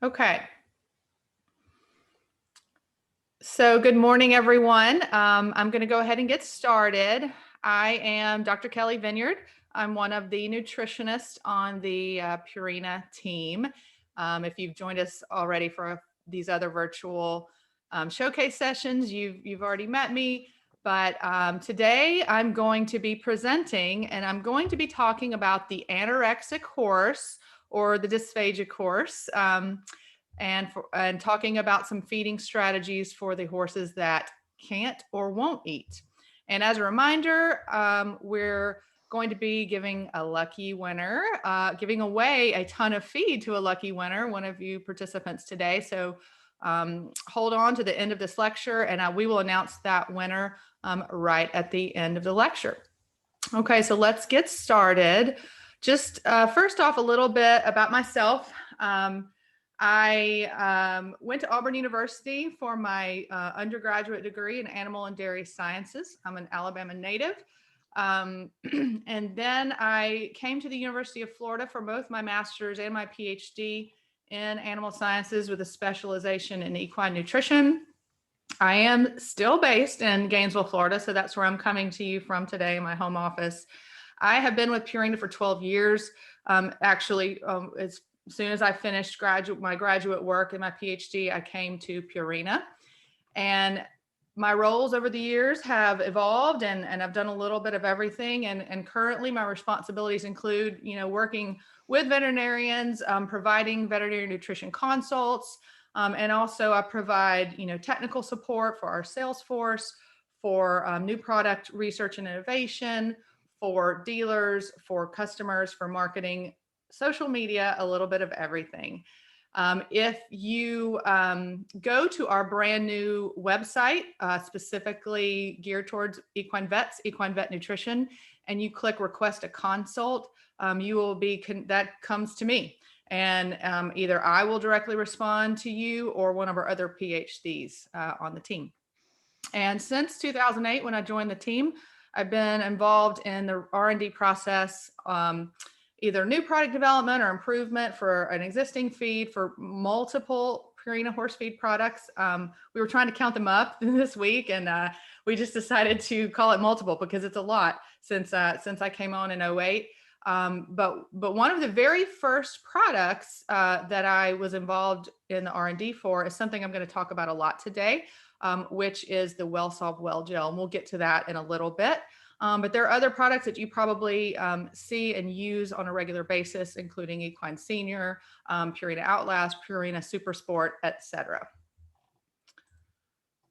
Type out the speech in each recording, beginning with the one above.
Okay. So good morning, everyone. I'm going to go ahead and get started. I am Dr. Kelly Vineyard. I'm one of the nutritionists on the Purina team. If you've joined us already for these other virtual showcase sessions, you've already met me. But today I'm going to be presenting, and I'm going to be talking about the anorexic horse or the dysphagic horse. And talking about some feeding strategies for the horses that can't or won't eat. And as a reminder, we're going to be giving a lucky winner, giving away a ton of feed to a lucky winner, one of you participants today. So hold on to the end of this lecture, and we will announce that winner right at the end of the lecture. Okay, so let's get started. Just first off, a little bit about myself. I went to Auburn University for my undergraduate degree in animal and dairy sciences. I'm an Alabama native. And then I came to the University of Florida for both my master's and my PhD in animal sciences with a specialization in equine nutrition. I am still based in Gainesville, Florida, so that's where I'm coming to you from today, my home office. I have been with Purina for 12 years. As soon as I finished my graduate work and my PhD, I came to Purina. And my roles over the years have evolved, and I've done a little bit of everything. And currently my responsibilities include, working with veterinarians, providing veterinary nutrition consults, and also I provide, technical support for our sales force, for new product research and innovation, for dealers, for customers, for marketing, social media, a little bit of everything. If you go to our brand new website, specifically geared towards equine vets, equine vet nutrition, and you click request a consult, that comes to me. And either I will directly respond to you or one of our other PhDs on the team. And since 2008, when I joined the team, I've been involved in the R&D process, either new product development or improvement for an existing feed for multiple Purina horse feed products. We were trying to count them up this week, and we just decided to call it multiple because it's a lot since I came on in 2008. But one of the very first products that I was involved in the R&D for is something I'm going to talk about a lot today, which is the WellSolve Well Gel. And we'll get to that in a little bit. But there are other products that you probably see and use on a regular basis, including Equine Senior, Purina Outlast, Purina Super Sport, etc.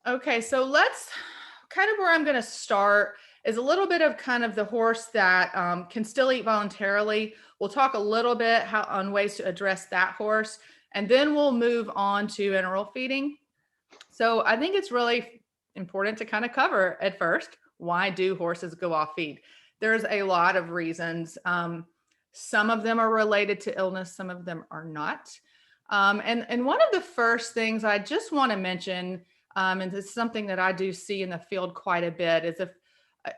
Okay, so let's kind of where I'm going to start is a little bit of kind of the horse that can still eat voluntarily. We'll talk a little bit on ways to address that horse, and then we'll move on to enteral feeding. So I think it's really important to kind of cover at first, why do horses go off feed? There's a lot of reasons. Some of them are related to illness, some of them are not. And one of the first things I just want to mention, and it's something that I do see in the field quite a bit, is if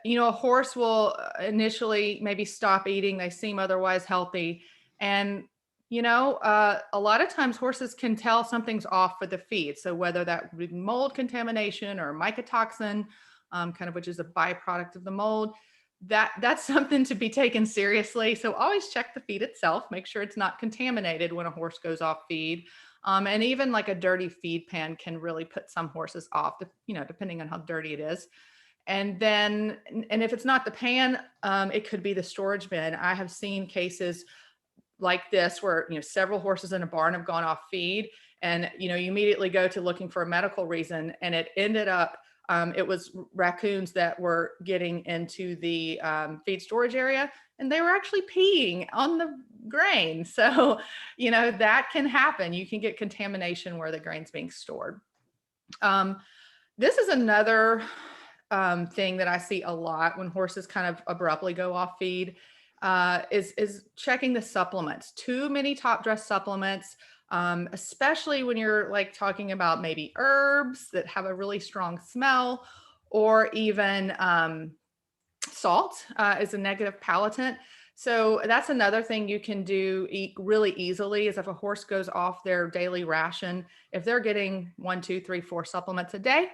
a horse will initially maybe stop eating, they seem otherwise healthy, and a lot of times horses can tell something's off with the feed. So whether that be mold contamination or mycotoxin, which is a byproduct of the mold, that's something to be taken seriously. So always check the feed itself, make sure it's not contaminated when a horse goes off feed. And even like a dirty feed pan can really put some horses off, depending on how dirty it is. And if it's not the pan, it could be the storage bin. I have seen cases like this where several horses in a barn have gone off feed, and you immediately go to looking for a medical reason, and it ended up it was raccoons that were getting into the feed storage area, and they were actually peeing on the grain. So that can happen. You can get contamination where the grain's being stored. This is another thing that I see a lot when horses kind of abruptly go off feed. Is checking the supplements. Too many top dress supplements, especially when you're like talking about maybe herbs that have a really strong smell, or even salt is a negative palatant. So that's another thing you can do really easily is if a horse goes off their daily ration, if they're getting 1, 2, 3, 4 supplements a day,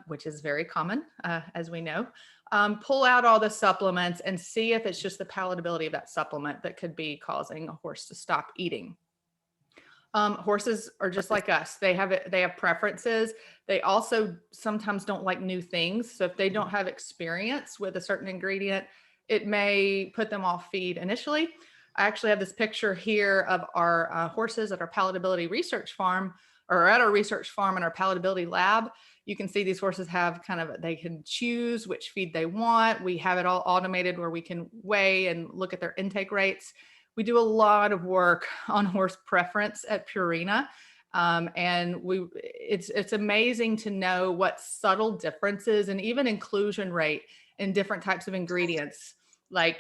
which is very common, as we know, pull out all the supplements and see if it's just the palatability of that supplement that could be causing a horse to stop eating. Horses are just like us. They have preferences. They also sometimes don't like new things. So if they don't have experience with a certain ingredient, it may put them off feed initially. I actually have this picture here of our horses at our palatability research farm, or at our research farm in our palatability lab. You can see these horses have they can choose which feed they want. We have it all automated where we can weigh and look at their intake rates. We do a lot of work on horse preference at Purina. And it's amazing to know what subtle differences and even inclusion rate in different types of ingredients, like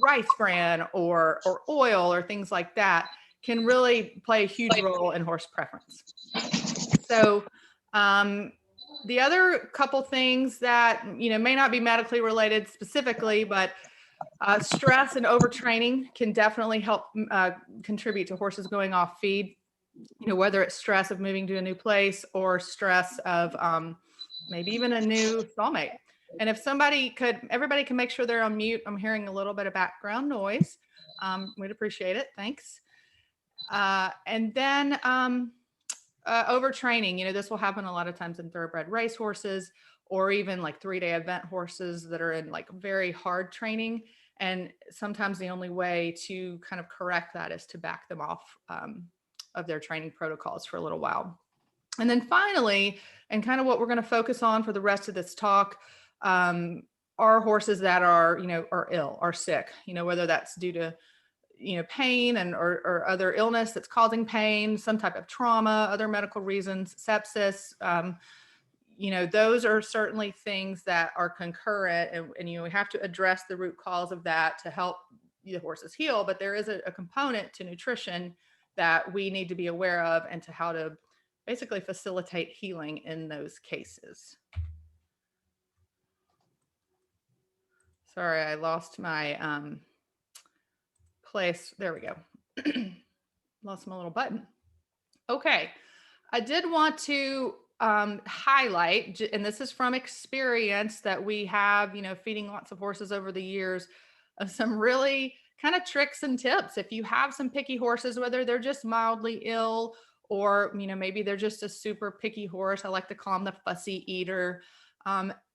rice bran or oil or things like that, can really play a huge role in horse preference. So the other couple things that may not be medically related specifically, but stress and overtraining can definitely help contribute to horses going off feed, whether it's stress of moving to a new place or stress of maybe even a new stallmate. And if everybody can make sure they're on mute. I'm hearing a little bit of background noise. We'd appreciate it. Thanks. And then overtraining, this will happen a lot of times in thoroughbred race horses, or even like 3-day event horses that are in like very hard training. And sometimes the only way to kind of correct that is to back them off of their training protocols for a little while. And then finally, and kind of what we're going to focus on for the rest of this talk, are horses that are ill, are sick, whether that's due to pain or other illness that's causing pain, some type of trauma, other medical reasons, sepsis. Those are certainly things that are concurrent, and we have to address the root cause of that to help the horses heal. But there is a component to nutrition that we need to be aware of, and to how to basically facilitate healing in those cases. Sorry, I lost my place. There we go. Lost my little button. Okay, I did want to highlight, and this is from experience that we have, feeding lots of horses over the years, of some really kind of tricks and tips. If you have some picky horses, whether they're just mildly ill or, maybe they're just a super picky horse, I like to call them the fussy eater.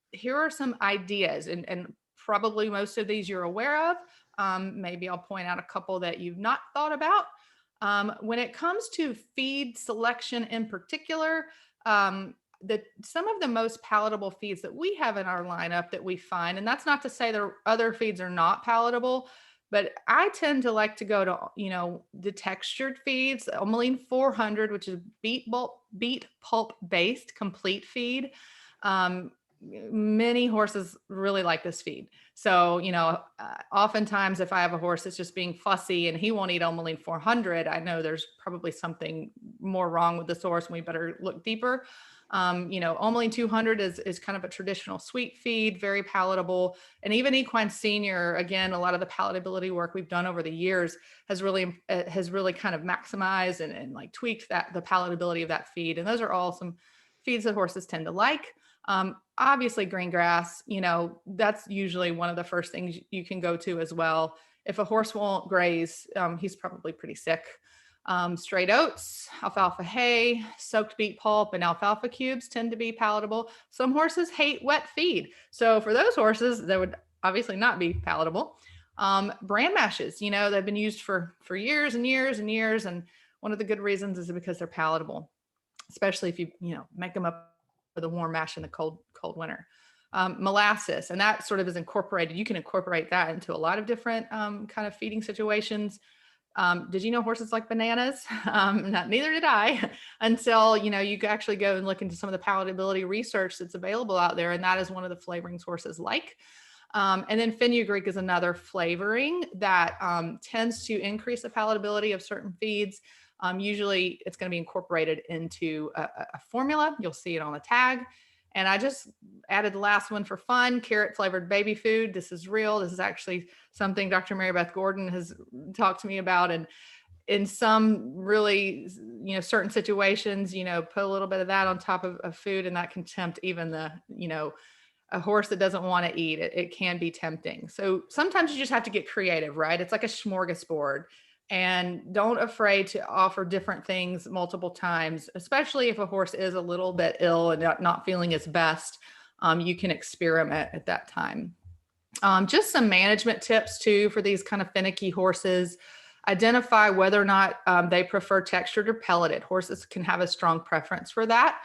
Here are some ideas, and probably most of these you're aware of. Maybe I'll point out a couple that you've not thought about. When it comes to feed selection in particular, some of the most palatable feeds that we have in our lineup that we find, and that's not to say that other feeds are not palatable, but I tend to like to go to, the textured feeds, Omeline 400, which is beet pulp based complete feed. Many horses really like this feed. So, oftentimes if I have a horse that's just being fussy and he won't eat Omeline 400, I know there's probably something more wrong with this horse and we better look deeper. Omeline 200 is kind of a traditional sweet feed, very palatable. And even Equine Senior, again, a lot of the palatability work we've done over the years has really kind of maximized and like tweaked the palatability of that feed. And those are all some feeds that horses tend to like. Obviously green grass, that's usually one of the first things you can go to as well. If a horse won't graze, he's probably pretty sick. Straight oats, alfalfa hay, soaked beet pulp, and alfalfa cubes tend to be palatable. Some horses hate wet feed. So for those horses, that would obviously not be palatable. Bran mashes, they've been used for years and years and years. And one of the good reasons is because they're palatable, especially if you make them up with a warm mash in the cold winter. Molasses, and that sort of is incorporated. You can incorporate that into a lot of different kind of feeding situations. Did you know horses like bananas? Neither did I until, you actually go and look into some of the palatability research that's available out there. And that is one of the flavorings horses like. And then fenugreek is another flavoring that tends to increase the palatability of certain feeds. Usually it's going to be incorporated into a formula. You'll see it on the tag. And I just added the last one for fun, carrot flavored baby food. This is real. This is actually something Dr. Mary Beth Gordon has talked to me about. And in some really, certain situations, put a little bit of that on top of food, and that can tempt even a horse that doesn't want to eat. It can be tempting. So sometimes you just have to get creative, right? It's like a smorgasbord. And don't afraid to offer different things multiple times, especially if a horse is a little bit ill and not feeling its best. You can experiment at that time. Just some management tips too for these kind of finicky horses. Identify whether or not they prefer textured or pelleted. Horses can have a strong preference for that,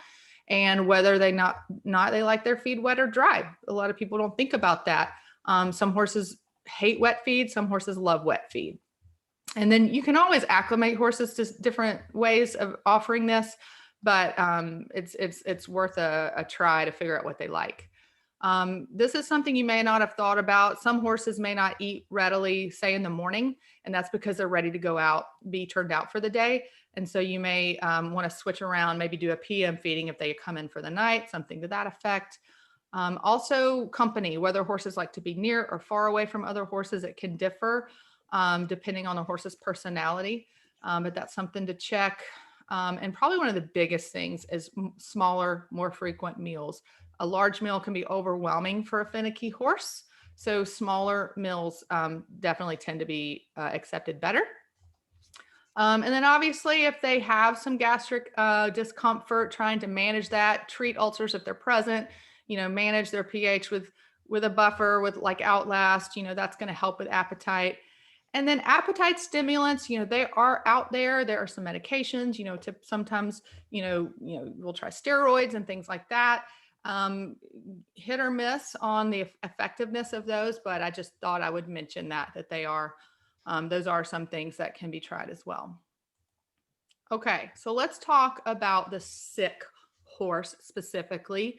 and whether they they like their feed wet or dry. A lot of people don't think about that. Some horses hate wet feed. Some horses love wet feed. And then you can always acclimate horses to different ways of offering this, but it's worth a try to figure out what they like. This is something you may not have thought about. Some horses may not eat readily, say in the morning, and that's because they're ready to go out, be turned out for the day. And so you may want to switch around, maybe do a PM feeding if they come in for the night, something to that effect. Also company, whether horses like to be near or far away from other horses, it can differ depending on the horse's personality, but that's something to check. And probably one of the biggest things is smaller, more frequent meals. A large meal can be overwhelming for a finicky horse. So smaller meals definitely tend to be accepted better. And then obviously if they have some gastric discomfort, trying to manage that, treat ulcers if they're present, manage their pH with a buffer, with like Outlast, that's going to help with appetite. And then appetite stimulants, they are out there. There are some medications, sometimes, we'll try steroids and things like that. Hit or miss on the effectiveness of those, but I just thought I would mention that they are, those are some things that can be tried as well. Okay, so let's talk about the sick horse specifically.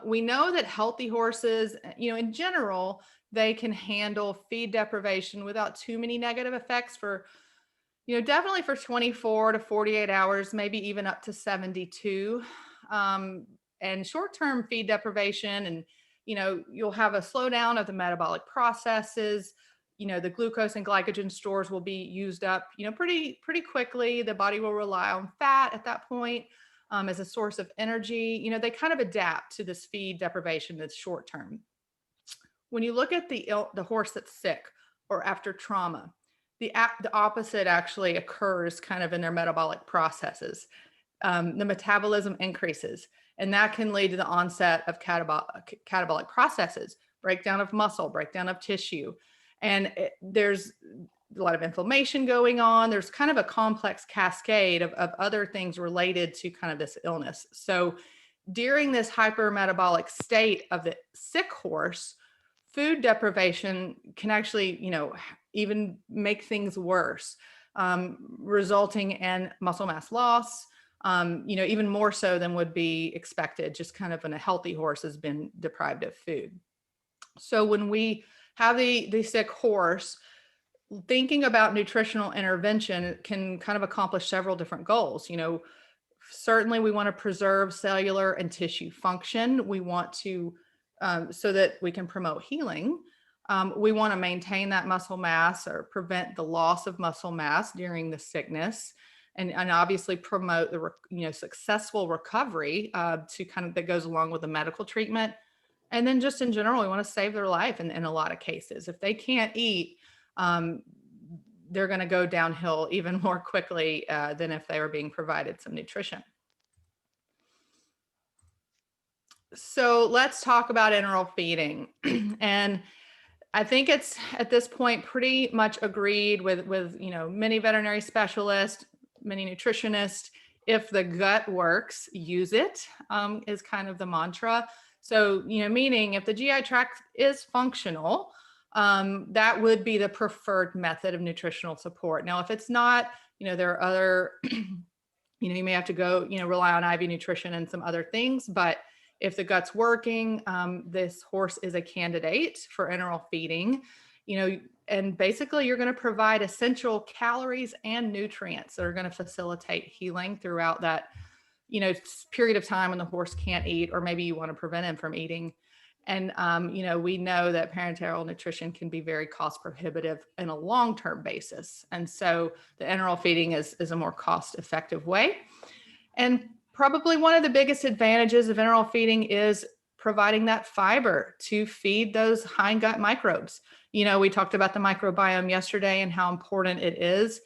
We know that healthy horses, in general, they can handle feed deprivation without too many negative effects for, definitely for 24 to 48 hours, maybe even up to 72. And short-term feed deprivation, and, you'll have a slowdown of the metabolic processes. The glucose and glycogen stores will be used up, pretty quickly. The body will rely on fat at that point as a source of energy. They kind of adapt to this feed deprivation that's short term. When you look at the horse that's sick or after trauma, the opposite actually occurs kind of in their metabolic processes. The metabolism increases, and that can lead to the onset of catabolic processes, breakdown of muscle, breakdown of tissue. And there's a lot of inflammation going on. There's kind of a complex cascade of other things related to kind of this illness. So during this hypermetabolic state of the sick horse, food deprivation can actually, even make things worse, resulting in muscle mass loss, even more so than would be expected, just kind of when a healthy horse has been deprived of food. So when we have the sick horse, thinking about nutritional intervention can kind of accomplish several different goals. Certainly we want to preserve cellular and tissue function. We want to, so that we can promote healing. We want to maintain that muscle mass or prevent the loss of muscle mass during the sickness, and obviously promote the successful recovery to kind of that goes along with the medical treatment. And then just in general, we want to save their life in a lot of cases. If they can't eat, they're going to go downhill even more quickly than if they were being provided some nutrition. So let's talk about enteral feeding. And I think it's at this point pretty much agreed with many veterinary specialists, many nutritionists. If the gut works, use it, is kind of the mantra. So, meaning if the GI tract is functional, that would be the preferred method of nutritional support. Now, if it's not, there are other, you may have to go, rely on IV nutrition and some other things, but if the gut's working, this horse is a candidate for enteral feeding, and basically you're going to provide essential calories and nutrients that are going to facilitate healing throughout that, period of time when the horse can't eat, or maybe you want to prevent him from eating. And, we know that parenteral nutrition can be very cost prohibitive in a long-term basis. And so the enteral feeding is a more cost-effective way. And probably one of the biggest advantages of enteral feeding is providing that fiber to feed those hindgut microbes. We talked about the microbiome yesterday and how important it is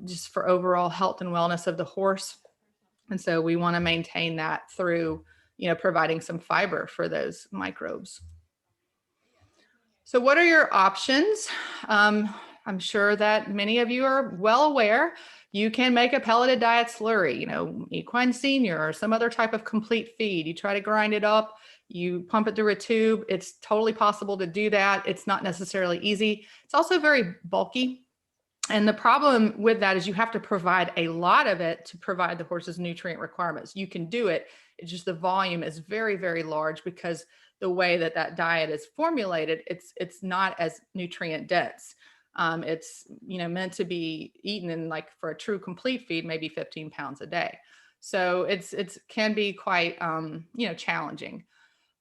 just for overall health and wellness of the horse. And so we want to maintain that through, providing some fiber for those microbes. So what are your options? I'm sure that many of you are well aware you can make a pelleted diet slurry, equine senior or some other type of complete feed. You try to grind it up, you pump it through a tube. It's totally possible to do that. It's not necessarily easy. It's also very bulky. And the problem with that is you have to provide a lot of it to provide the horse's nutrient requirements. You can do it. It's just the volume is very, very large because the way that diet is formulated, it's not as nutrient dense. It's meant to be eaten in, like, for a true complete feed, maybe 15 pounds a day. So it's can be quite challenging.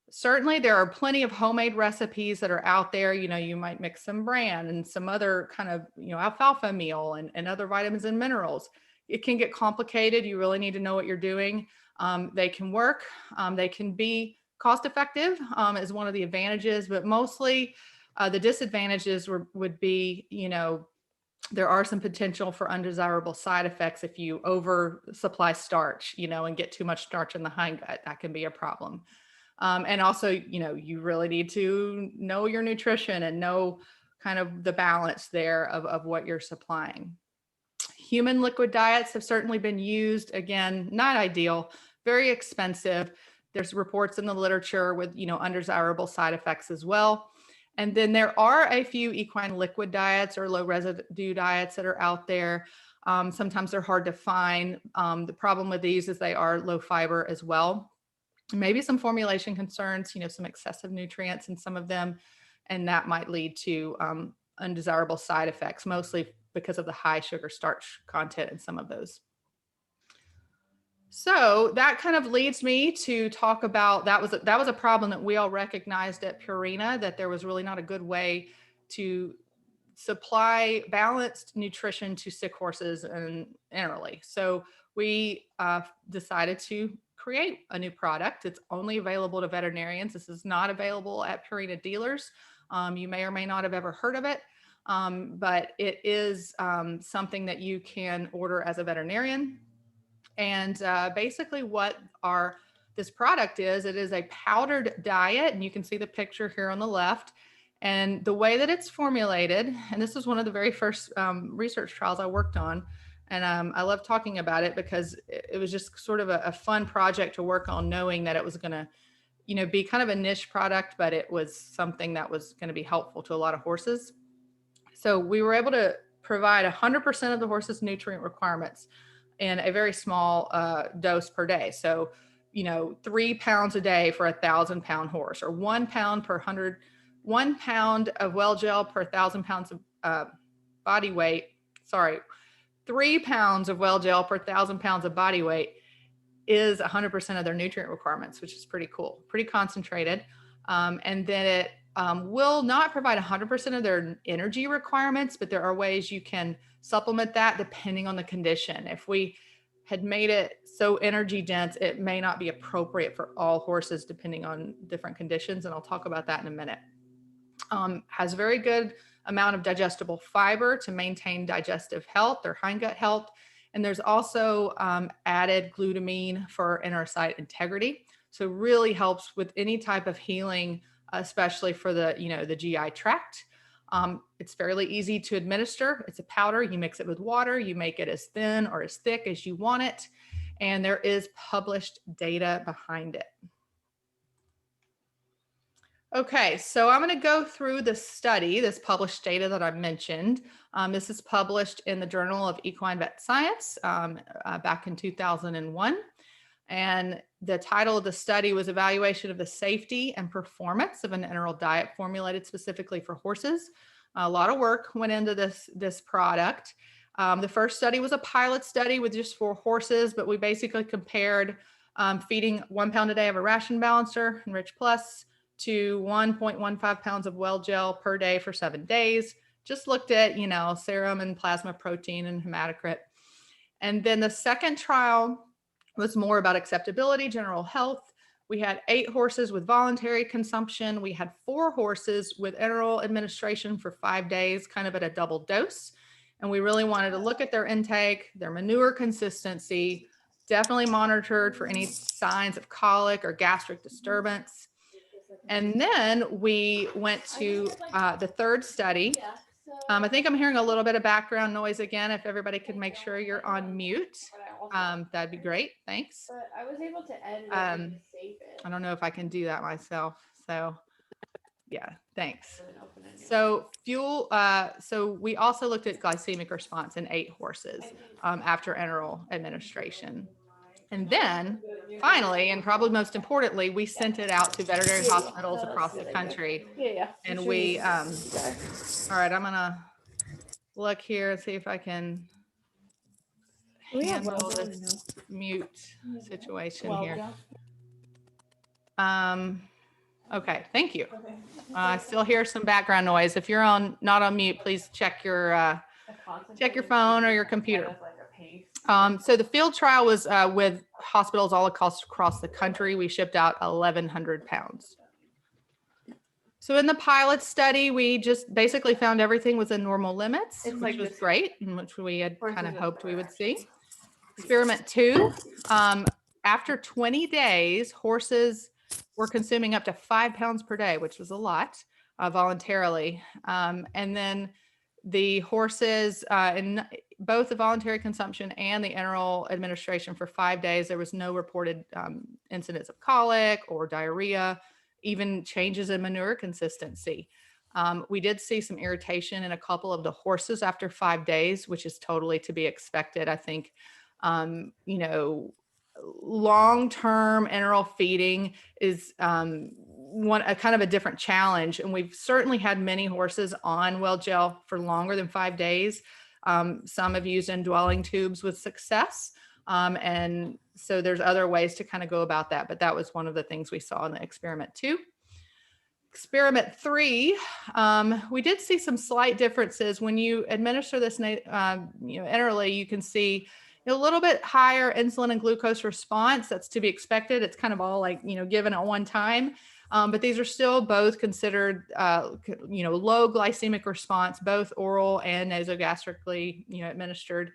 Certainly there are plenty of homemade recipes that are out there. You might mix some bran and some other kind of alfalfa meal and other vitamins and minerals. It can get complicated. You really need to know what you're doing. They can work. They can be cost effective is one of the advantages, but mostly the disadvantages would be, there are some potential for undesirable side effects if you oversupply starch, and get too much starch in the hindgut. That can be a problem. And also, you really need to know your nutrition and know kind of the balance there of what you're supplying. Human liquid diets have certainly been used. Again, not ideal, very expensive. There's reports in the literature with, undesirable side effects as well. And then there are a few equine liquid diets or low residue diets that are out there. Sometimes they're hard to find. The problem with these is they are low fiber as well. Maybe some formulation concerns, some excessive nutrients in some of them, and that might lead to undesirable side effects, mostly because of the high sugar starch content in some of those. So that kind of leads me to talk about, that was a problem that we all recognized at Purina, that there was really not a good way to supply balanced nutrition to sick horses and enterally. So we decided to create a new product. It's only available to veterinarians. This is not available at Purina dealers. You may or may not have ever heard of it, but it is something that you can order as a veterinarian. And basically what this product is, it is a powdered diet, and you can see the picture here on the left. And the way that it's formulated, and this is one of the very first research trials I worked on, and I love talking about it because it was just sort of a fun project to work on, knowing that it was going to, be kind of a niche product, but it was something that was going to be helpful to a lot of horses. So we were able to provide 100% of the horse's nutrient requirements in a very small dose per day. So, 3 pounds a day for a 1,000-pound horse, or 1 pound of well gel per 1,000 pounds of body weight. Sorry, 3 pounds of well gel per 1,000 pounds of body weight is 100% of their nutrient requirements, which is pretty cool, pretty concentrated. And then it will not provide 100% of their energy requirements, but there are ways you can supplement that depending on the condition. If we had made it so energy dense, it may not be appropriate for all horses depending on different conditions. And I'll talk about that in a minute. Has very good amount of digestible fiber to maintain digestive health or hindgut health. And there's also added glutamine for enterocyte integrity. So really helps with any type of healing, especially for the GI tract. It's fairly easy to administer. It's a powder. You mix it with water. You make it as thin or as thick as you want it. And there is published data behind it. Okay, so I'm going to go through the study, this published data that I mentioned. This is published in the Journal of Equine Vet Science back in 2001. And the title of the study was Evaluation of the Safety and Performance of an Enteral Diet Formulated Specifically for Horses. A lot of work went into this product. The first study was a pilot study with just 4 horses, but we basically compared feeding 1 pound a day of a ration balancer, Enrich Plus, to 1.15 pounds of well gel per day for 7 days. Just looked at, serum and plasma protein and hematocrit. And then the second trial was more about acceptability, general health. We had 8 horses with voluntary consumption. We had 4 horses with enteral administration for 5 days, kind of at a double dose. And we really wanted to look at their intake, their manure consistency, definitely monitored for any signs of colic or gastric disturbance. And then we went to the third study. I think I'm hearing a little bit of background noise again. If everybody could make sure you're on mute, that'd be great. Thanks. But I was able to edit it and save it. I don't know if I can do that myself. So yeah, thanks. So so we also looked at glycemic response in 8 horses after enteral administration. And then finally, and probably most importantly, we sent it out to veterinary hospitals across the country. And we, all right, I'm gonna look here and see if I can handle this mute situation here. Okay, thank you. I still hear some background noise. If you're not on mute, please check your phone or your computer. So the field trial was with hospitals all across the country. We shipped out 1,100 pounds. So in the pilot study, we just basically found everything was in normal limits, which was great, and which we had kind of hoped we would see. Experiment 2, after 20 days, horses were consuming up to 5 pounds per day, which was a lot voluntarily. And then the horses in both the voluntary consumption and the enteral administration for 5 days, there was no reported incidents of colic or diarrhea, even changes in manure consistency. We did see some irritation in a couple of the horses after 5 days, which is totally to be expected. I think, long-term enteral feeding is kind of a different challenge. And we've certainly had many horses on well gel for longer than 5 days. Some have used indwelling tubes with success. And so there's other ways to kind of go about that, but that was one of the things we saw in the experiment 2. Experiment 3, we did see some slight differences. When you administer this, enterally, you can see a little bit higher insulin and glucose response. That's to be expected. It's kind of all given at one time. But these are still both considered, low glycemic response, both oral and nasogastrically, administered.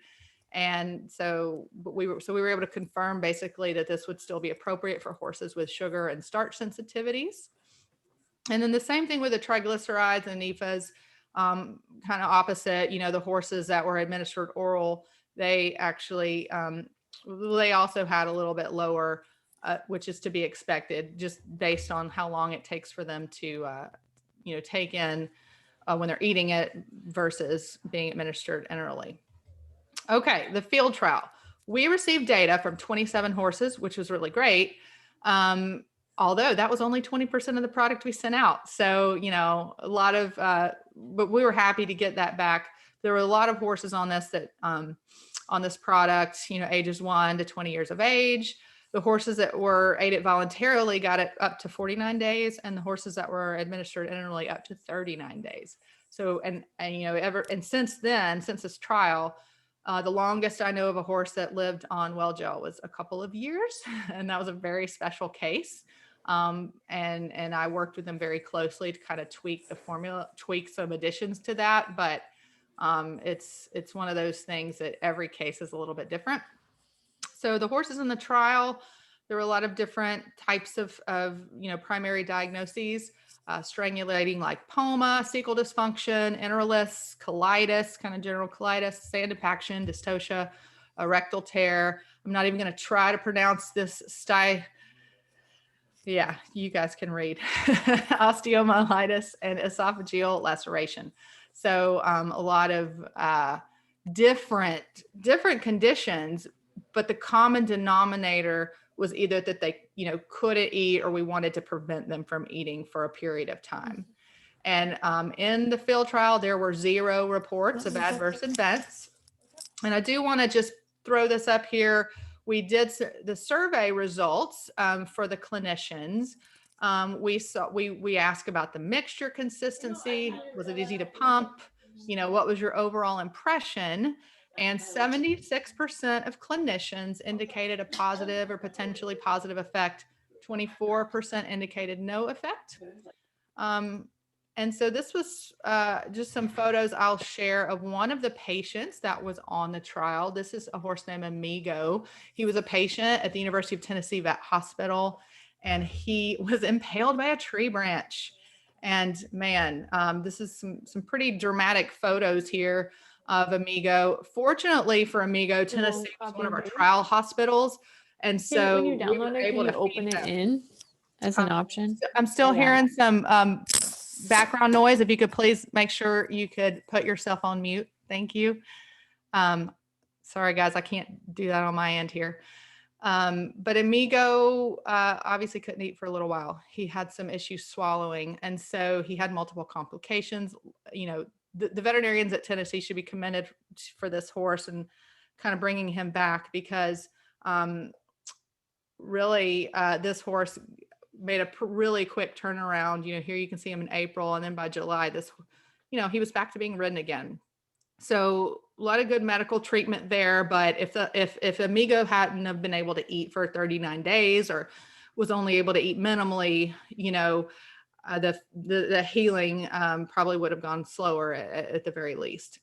And so we were able to confirm basically that this would still be appropriate for horses with sugar and starch sensitivities. And then the same thing with the triglycerides and NEFAs, kind of opposite, the horses that were administered oral, they actually, they also had a little bit lower, which is to be expected just based on how long it takes for them to, take in when they're eating it versus being administered enterally. Okay, the field trial. We received data from 27 horses, which was really great. Although that was only 20% of the product we sent out. So, a lot of, but we were happy to get that back. There were a lot of horses on this on this product, ages 1 to 20 years of age. The horses that were ate it voluntarily got it up to 49 days, and the horses that were administered enterally up to 39 days. So, and since then, since this trial, the longest I know of a horse that lived on well gel was a couple of years, and that was a very special case. And I worked with them very closely to kind of tweak the formula, tweak some additions to that. But it's one of those things that every case is a little bit different. So the horses in the trial, there were a lot of different types of primary diagnoses, strangulating lipoma, cecal dysfunction, enteroliths, colitis, kind of general colitis, sandipaction, dystocia, a rectal tear. I'm not even going to try to pronounce this yeah, you guys can read, osteomyelitis and esophageal laceration. So a lot of different conditions, but the common denominator was either that they, couldn't eat, or we wanted to prevent them from eating for a period of time. And in the field trial, there were 0 reports of adverse events. And I do want to just throw this up here. We did the survey results for the clinicians. We asked about the mixture consistency. Was it easy to pump? What was your overall impression? And 76% of clinicians indicated a positive or potentially positive effect. 24% indicated no effect. And so this was just some photos I'll share of one of the patients that was on the trial. This is a horse named Amigo. He was a patient at the University of Tennessee Vet Hospital, and he was impaled by a tree branch. And man, this is some pretty dramatic photos here of Amigo. Fortunately for Amigo, Tennessee was one of our trial hospitals. And so when you download it, can you open it in as an option? I'm still hearing some background noise. If you could please make sure you could put yourself on mute. Thank you. Sorry, guys, I can't do that on my end here. But Amigo obviously couldn't eat for a little while. He had some issues swallowing, and so he had multiple complications. The veterinarians at Tennessee should be commended for this horse and kind of bringing him back, because really this horse made a really quick turnaround. Here you can see him in April, and then by July, he was back to being ridden again. So a lot of good medical treatment there. But if Amigo hadn't have been able to eat for 39 days or was only able to eat minimally, the healing probably would have gone slower at the very least.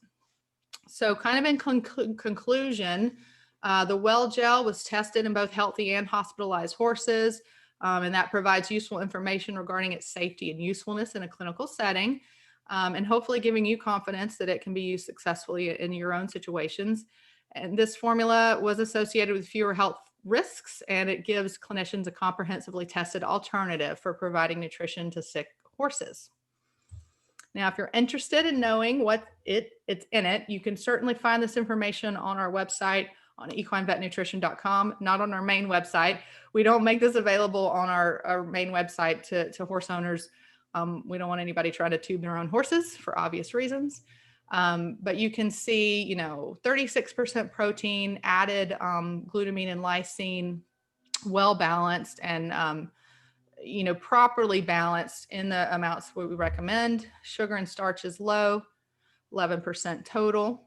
So kind of in conclusion, the well gel was tested in both healthy and hospitalized horses. And that provides useful information regarding its safety and usefulness in a clinical setting, and hopefully giving you confidence that it can be used successfully in your own situations. And this formula was associated with fewer health risks, and it gives clinicians a comprehensively tested alternative for providing nutrition to sick horses. Now, if you're interested in knowing what it's in it, you can certainly find this information on our website, on equinevetnutrition.com, not on our main website. We don't make this available on our main website to horse owners. We don't want anybody trying to tube their own horses for obvious reasons. But you can see, 36% protein, added glutamine and lysine, well balanced, and properly balanced in the amounts we recommend. Sugar and starch is low, 11% total.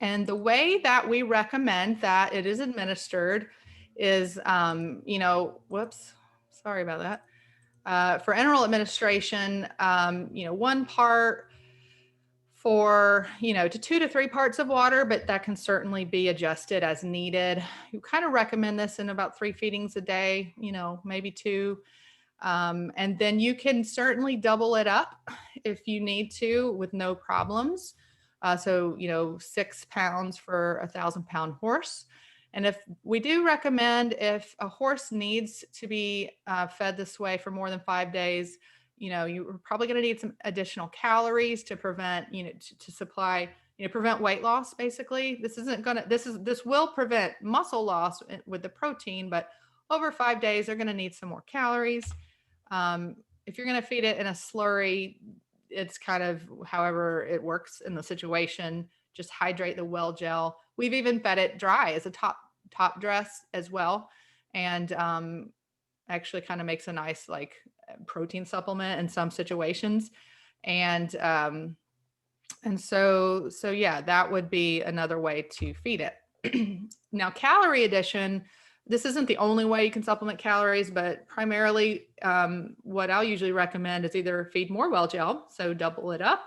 And the way that we recommend that it is administered is, whoops, sorry about that. For enteral administration, 1 part for, to 2 to 3 parts of water, but that can certainly be adjusted as needed. You kind of recommend this in about 3 feedings a day, maybe 2. And then you can certainly double it up if you need to with no problems. So 6 pounds for a 1,000-pound horse. And if we do recommend, if a horse needs to be fed this way for more than 5 days, you're probably going to need some additional calories to prevent, to supply, prevent weight loss. Basically, this will prevent muscle loss with the protein, but over 5 days, they're going to need some more calories. If you're going to feed it in a slurry, it's kind of however it works in the situation. Just hydrate the well gel. We've even fed it dry as a top dress as well, and actually kind of makes a nice protein supplement in some situations. And so yeah, that would be another way to feed it. Now, calorie addition. This isn't the only way you can supplement calories, but primarily what I'll usually recommend is either feed more well gel, so double it up,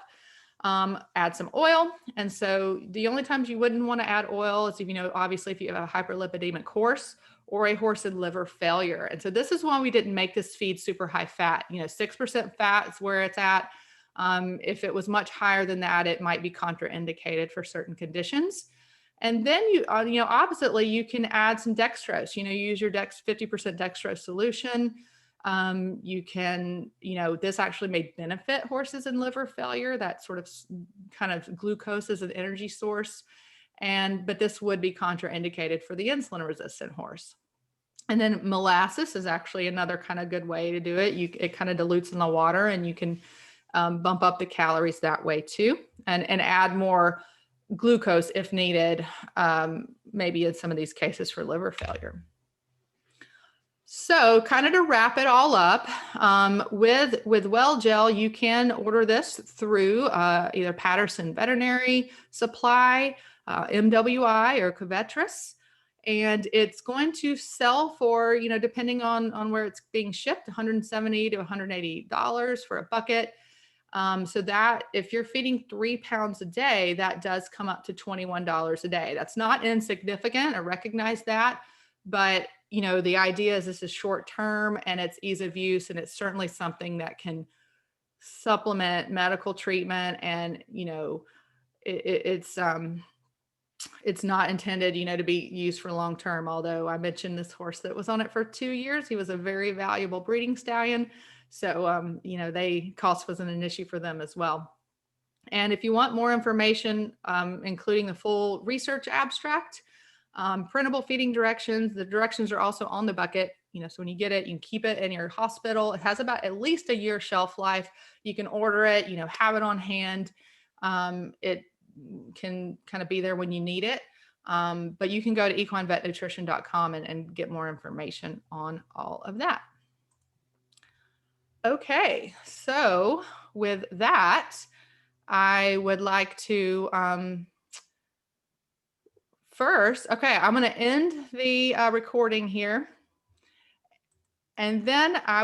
add some oil. And so the only times you wouldn't want to add oil is if, obviously if you have a hyperlipidemic horse or a horse in liver failure. And so this is why we didn't make this feed super high fat. 6% fat is where it's at. If it was much higher than that, it might be contraindicated for certain conditions. And then oppositely, you can add some dextrose. Use your 50% dextrose solution. You can, this actually may benefit horses in liver failure. That sort of kind of glucose as an energy source, but this would be contraindicated for the insulin-resistant horse. And then molasses is actually another kind of good way to do it. It kind of dilutes in the water, and you can bump up the calories that way too, and add more glucose if needed, maybe in some of these cases for liver failure. So kind of to wrap it all up, with Well Gel, you can order this through either Patterson Veterinary Supply, MWI, or Covetrus. And it's going to sell for, depending on where it's being shipped, $170 to $180 for a bucket. So that if you're feeding 3 pounds a day, that does come up to $21 a day. That's not insignificant. I recognize that. But, the idea is this is short term and it's ease of use. And it's certainly something that can supplement medical treatment. And, it's not intended, to be used for long term. Although I mentioned this horse that was on it for 2 years. He was a very valuable breeding stallion. So, cost wasn't an issue for them as well. And if you want more information, including the full research abstract, printable feeding directions, the directions are also on the bucket. So when you get it, you can keep it in your hospital. It has about at least a year shelf life. You can order it, have it on hand. It can kind of be there when you need it. But you can go to equinevetnutrition.com and get more information on all of that. Okay, so with that, I would like to first, I'm going to end the recording here. And then I